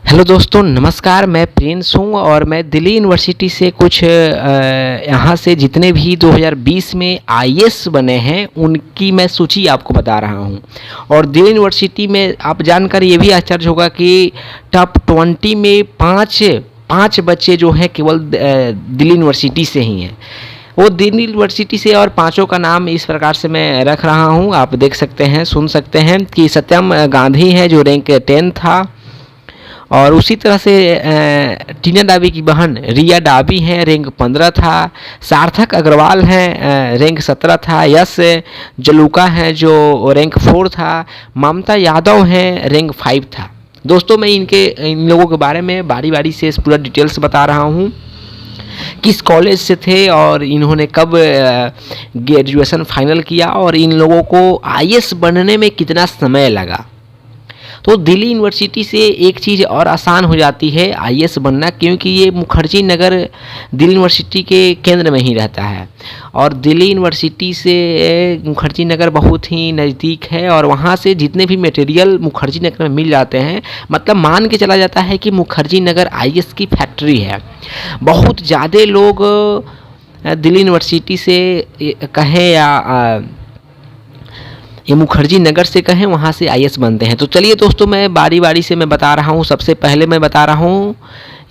Hello दोस्तों, नमस्कार। मैं प्रिंस हूँ और मैं दिल्ली यूनिवर्सिटी से कुछ यहाँ से जितने भी 2020 में आईएएस बने हैं उनकी मैं सूची आपको बता रहा हूँ। और दिल्ली यूनिवर्सिटी में आप जानकर ये भी आश्चर्य होगा कि टॉप 20 में पाँच बच्चे जो हैं केवल दिल्ली यूनिवर्सिटी से ही हैं। वो दिल्ली यूनिवर्सिटी से और पांचों का नाम इस प्रकार से मैं रख रहा हूँ, आप देख सकते हैं, सुन सकते हैं कि सत्यम गांधी है जो रैंक 10 था। और उसी तरह से टीना डाबी की बहन रिया डाबी हैं, रैंक 15 था। सार्थक अग्रवाल हैं, रैंक 17 था। यश जलूका हैं जो रैंक 4 था। ममता यादव हैं, रैंक 5 था। दोस्तों, मैं इन लोगों के बारे में बारी बारी से पूरा डिटेल्स बता रहा हूँ, किस कॉलेज से थे और इन्होंने कब ग्रेजुएशन फाइनल किया और इन लोगों को आईएएस बनने में कितना समय लगा। तो दिल्ली यूनिवर्सिटी से एक चीज़ और आसान हो जाती है आईएएस बनना, क्योंकि ये मुखर्जी नगर दिल्ली यूनिवर्सिटी के केंद्र में ही रहता है। और दिल्ली यूनिवर्सिटी से मुखर्जी नगर बहुत ही नज़दीक है और वहाँ से जितने भी मटेरियल मुखर्जी नगर में मिल जाते हैं, मतलब मान के चला जाता है कि मुखर्जी नगर आईएएस की फैक्ट्री है। बहुत ज़्यादा लोग दिल्ली यूनिवर्सिटी से कहें या ये मुखर्जी नगर से कहें, वहाँ से आईएएस बनते हैं। तो चलिए दोस्तों, मैं बारी बारी से मैं बता रहा हूँ। सबसे पहले मैं बता रहा हूँ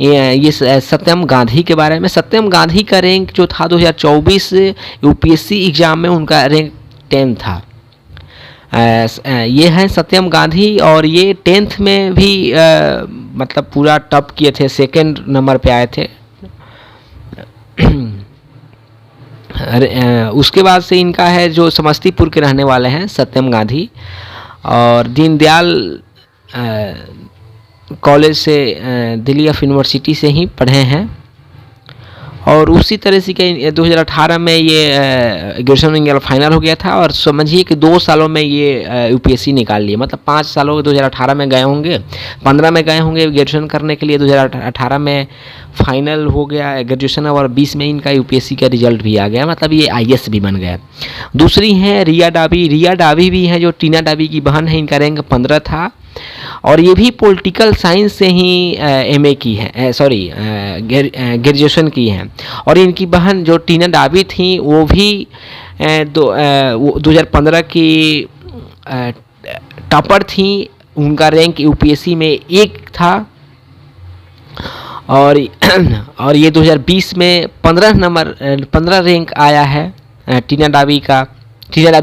ये सत्यम गांधी के बारे में। सत्यम गांधी का रैंक जो था 2024 यूपीएससी एग्ज़ाम में उनका रैंक 10 था। ये हैं सत्यम गांधी और ये 10th में भी मतलब पूरा टॉप किए थे, सेकंड नंबर पे आए थे। उसके बाद से इनका है जो समस्तीपुर के रहने वाले हैं सत्यम गांधी, और दीनदयाल कॉलेज से दिल्ली ऑफ यूनिवर्सिटी से ही पढ़े हैं। और उसी तरह से कि 2018 में ये ग्रेजुएशन फाइनल हो गया था और समझिए कि 2 सालों में ये यूपीएससी निकाल लिए, मतलब 5 सालों 2018 में गए होंगे, 15 में गए होंगे ग्रेजुएशन करने के लिए, 2018 में फाइनल हो गया ग्रेजुएशन और 20 में इनका यूपीएससी का रिजल्ट भी आ गया, मतलब ये आईएएस भी बन गया। दूसरी हैं रिया डाबी भी हैं जो टीना डाबी की बहन है, इनका रैंक 15 था और ये भी पॉलिटिकल साइंस से ही एमए की है, ग्रेजुएशन की हैं। और इनकी बहन जो टीना डाबी थी वो भी 2015 की टॉपर थी, उनका रैंक यूपीएससी में 1 था। और ये 2020 में 15 रैंक आया है टीना डाबी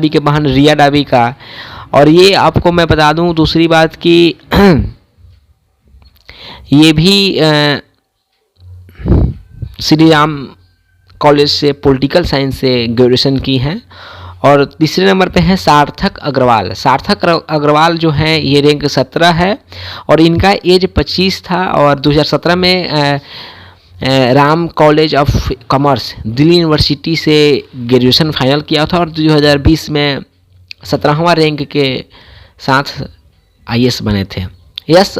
के बहन रिया डाबी का। और ये आपको मैं बता दूं दूसरी बात कि ये भी श्री राम कॉलेज से पॉलिटिकल साइंस से ग्रेजुएशन की हैं। और तीसरे नंबर पे है सार्थक अग्रवाल जो हैं, ये रैंक 17 है और इनका एज 25 था और 2017 में Ram college of commerce Delhi university से ग्रेजुएशन फाइनल किया था और 2020 में 17वां रैंक के साथ आईएएस बने थे। यश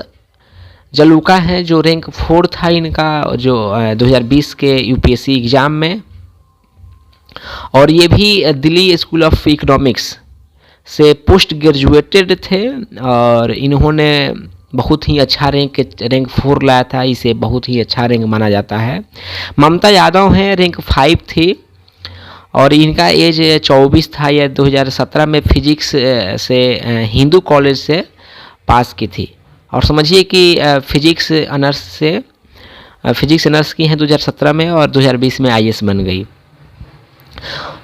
जलूका है जो रैंक 4 था इनका, जो 2020 के यूपीएससी एग्ज़ाम में। और ये भी दिल्ली स्कूल ऑफ इकोनॉमिक्स से पोस्ट ग्रेजुएटेड थे और इन्होंने बहुत ही अच्छा रैंक 4 लाया था, इसे बहुत ही अच्छा रैंक माना जाता है। ममता यादव हैं, रैंक 5 थी और इनका एज 24 था। यह 2017 में फिजिक्स से हिंदू कॉलेज से पास की थी और समझिए कि फिजिक्स ऑनर्स की हैं 2017 में और 2020 में आईएएस बन गई।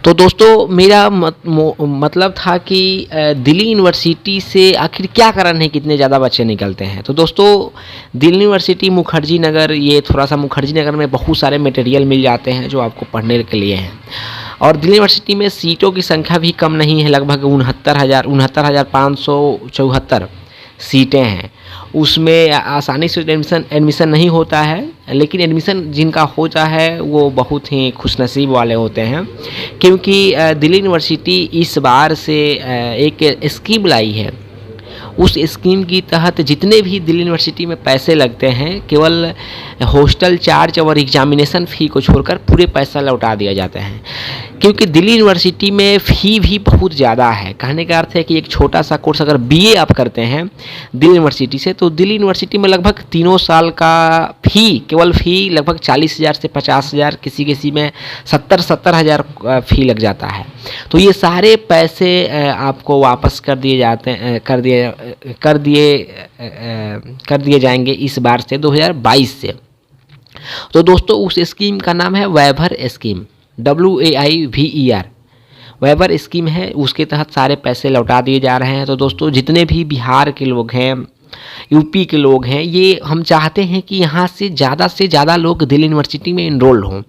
तो दोस्तों, मेरा मतलब था कि दिल्ली यूनिवर्सिटी से आखिर क्या कारण है कितने ज़्यादा बच्चे निकलते हैं। तो दोस्तों, दिल्ली यूनिवर्सिटी मुखर्जी नगर, ये थोड़ा सा मुखर्जी नगर में बहुत सारे मटेरियल मिल जाते हैं जो आपको पढ़ने के लिए हैं। और दिल्ली यूनिवर्सिटी में सीटों की संख्या भी कम नहीं है, लगभग 69,574 सीटें हैं। उसमें आसानी से एडमिशन नहीं होता है, लेकिन एडमिशन जिनका होता है वो बहुत ही खुशनसीब वाले होते हैं, क्योंकि दिल्ली यूनिवर्सिटी इस बार से एक स्कीम लाई है। उस स्कीम की तहत जितने भी दिल्ली यूनिवर्सिटी में पैसे लगते हैं, केवल हॉस्टल चार्ज और एग्जामिनेशन फ़ी को छोड़कर पूरे पैसा लौटा दिया जाता है। क्योंकि दिल्ली यूनिवर्सिटी में फ़ी भी बहुत ज़्यादा है। कहने का अर्थ है कि एक छोटा सा कोर्स अगर बीए आप करते हैं दिल्ली यूनिवर्सिटी से, तो दिल्ली यूनिवर्सिटी में लगभग 3 साल का फ़ी, केवल फ़ी लगभग 40,000 से 50,000, किसी किसी में 70,000 फ़ी लग जाता है। तो ये सारे पैसे आपको वापस कर दिए जाते हैं, कर दिए जाएंगे इस बार से 2022 से। तो दोस्तों उस स्कीम का नाम है वैभर स्कीम, WAIVER, वैभर स्कीम है। उसके तहत सारे पैसे लौटा दिए जा रहे हैं। तो दोस्तों जितने भी बिहार के लोग हैं, यूपी के लोग हैं, ये हम चाहते हैं कि यहाँ से ज़्यादा लोग दिल्ली यूनिवर्सिटी में इनरोल हों।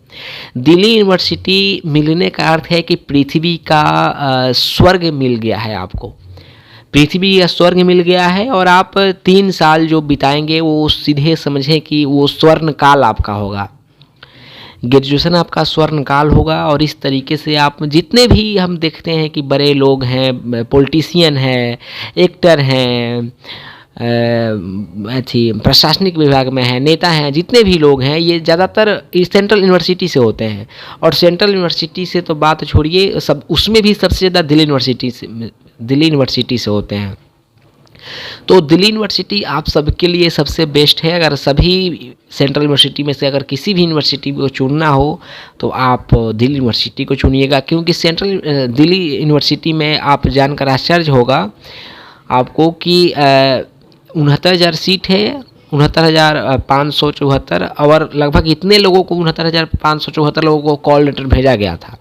दिल्ली यूनिवर्सिटी मिलने का अर्थ है कि पृथ्वी का स्वर्ग मिल गया है आपको, पृथ्वी का स्वर्ग मिल गया है। और आप 3 साल जो बिताएंगे वो सीधे समझें कि वो स्वर्ण काल आपका होगा, ग्रेजुएशन आपका स्वर्ण काल होगा। और इस तरीके से आप जितने भी हम देखते हैं कि बड़े लोग हैं, पॉलिटिशियन हैं, एक्टर हैं, प्रशासनिक विभाग में है, नेता हैं, जितने भी लोग हैं, ये ज़्यादातर सेंट्रल यूनिवर्सिटी से होते हैं। और सेंट्रल यूनिवर्सिटी से तो बात छोड़िए, सब उसमें भी सबसे ज़्यादा दिल्ली यूनिवर्सिटी से होते हैं। तो दिल्ली यूनिवर्सिटी आप सबके लिए सबसे बेस्ट है। अगर सभी सेंट्रल यूनिवर्सिटी में से अगर किसी भी यूनिवर्सिटी को चुनना हो तो आप दिल्ली यूनिवर्सिटी को चुनिएगा, क्योंकि दिल्ली यूनिवर्सिटी में आप जानकर आश्चर्य होगा आपको कि 69,000 सीट है, 69,574, और लगभग इतने लोगों को 69,574 लोगों को कॉल लेटर भेजा गया था,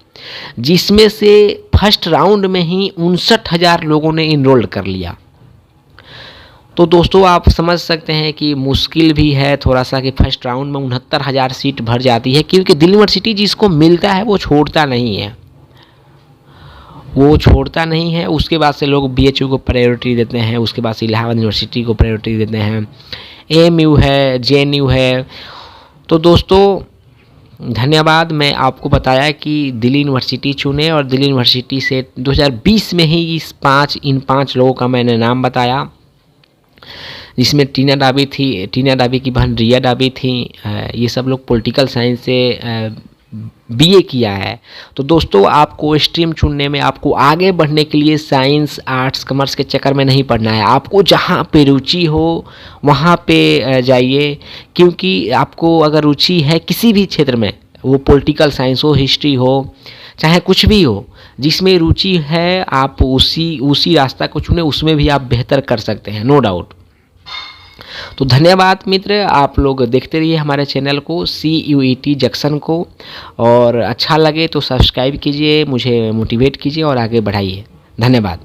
जिसमें से फर्स्ट राउंड में ही 59,000 लोगों ने इनरोल कर लिया। तो दोस्तों आप समझ सकते हैं कि मुश्किल भी है थोड़ा सा कि फर्स्ट राउंड में 69,000 सीट भर जाती है, क्योंकि दिल्ली यूनिवर्सिटी जिसको मिलता है वो छोड़ता नहीं है, उसके बाद से लोग BHU को प्रायोरिटी देते हैं, उसके बाद से इलाहाबाद यूनिवर्सिटी को प्रायोरिटी देते हैं, AMU है, JNU है। तो दोस्तों धन्यवाद, मैं आपको बताया कि दिल्ली यूनिवर्सिटी चुने, और दिल्ली यूनिवर्सिटी से 2020 में ही इन 5 लोगों का मैंने नाम बताया, जिसमें टीना डाबी थी, टीना डाबी की बहन रिया डाबी थी। ये सब लोग पॉलिटिकल साइंस से BA किया है। तो दोस्तों आपको स्ट्रीम चुनने में, आपको आगे बढ़ने के लिए साइंस, आर्ट्स, कॉमर्स के चक्कर में नहीं पढ़ना है। आपको जहाँ पे रुचि हो वहाँ पे जाइए, क्योंकि आपको अगर रुचि है किसी भी क्षेत्र में, वो पॉलिटिकल साइंस हो, हिस्ट्री हो, चाहे कुछ भी हो, जिसमें रुचि है आप उसी रास्ता को चुने, उसमें भी आप बेहतर कर सकते हैं, नो डाउट। तो धन्यवाद मित्र, आप लोग देखते रहिए हमारे चैनल को, CUET जंक्शन को, और अच्छा लगे तो सब्सक्राइब कीजिए, मुझे मोटिवेट कीजिए और आगे बढ़ाइए। धन्यवाद।